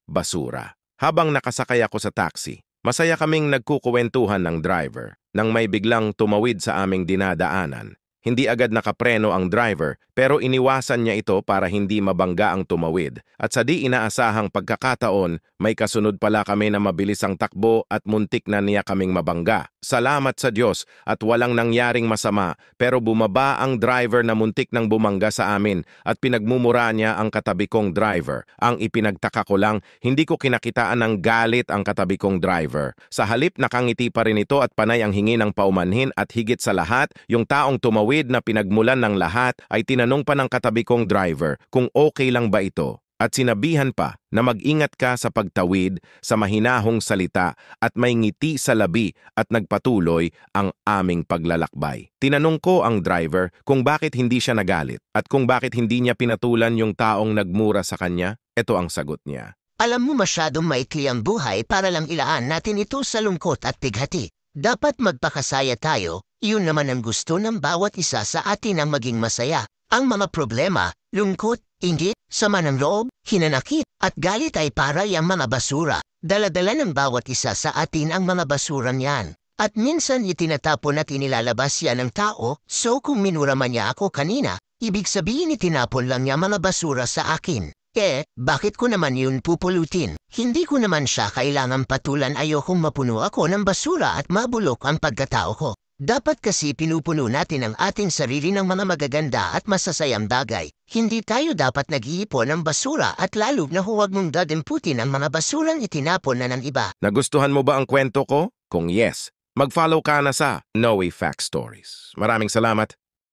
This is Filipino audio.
basura. Habang nakasakay ako sa taxi, masaya kaming nagkukuwentuhan ng driver nang may biglang tumawid sa aming dinadaanan. Hindi agad nakapreno ang driver pero iniwasan niya ito para hindi mabangga ang tumawid. At sa di inaasahang pagkakataon, may kasunod pala kami na mabilis ang takbo at muntik na niya kaming mabangga. Salamat sa Diyos at walang nangyaring masama pero bumaba ang driver na muntik nang bumangga sa amin at pinagmumura niya ang katabi kong driver. Ang ipinagtaka ko lang, hindi ko kinakitaan ng galit ang katabi kong driver. Sa halip nakangiti pa rin ito at panay ang hingi ng paumanhin at higit sa lahat, yung taong tumawid na pinagmulan ng lahat ay tinanong pa ng katabi kong driver kung okay lang ba ito. At sinabihan pa na mag-ingat ka sa pagtawid sa mahinahong salita at may ngiti sa labi at nagpatuloy ang aming paglalakbay. Tinanong ko ang driver kung bakit hindi siya nagalit at kung bakit hindi niya pinatulan yung taong nagmura sa kanya. Ito ang sagot niya. Alam mo masyadong maikli ang buhay para lang ilaan natin ito sa lungkot at bighati. Dapat magpakasaya tayo, yun naman ang gusto ng bawat isa sa atin ang maging masaya. Ang mga problema, lungkot, inggit, sama ng loob, hinanakit, at galit ay para yung mga basura. Dala-dala ng bawat isa sa atin ang mga basura niyan. At minsan itinatapon at inilalabas yan ng tao, so kung minura man niya ako kanina, ibig sabihin itinapon lang niya mga basura sa akin. Bakit ko naman yun pupulutin? Hindi ko naman siya kailangan patulan, ayokong mapuno ako ng basura at mabulok ang pagkatao ko. Dapat kasi pinupuno natin ang ating sarili ng mga magaganda at masasayang bagay. Hindi tayo dapat nag-iipon ng basura at lalo na huwag mong dadimputin ang mga basurang itinapon na ng iba. Nagustuhan mo ba ang kwento ko? Kung yes, mag-follow ka na sa Noe Fact Stories. Maraming salamat.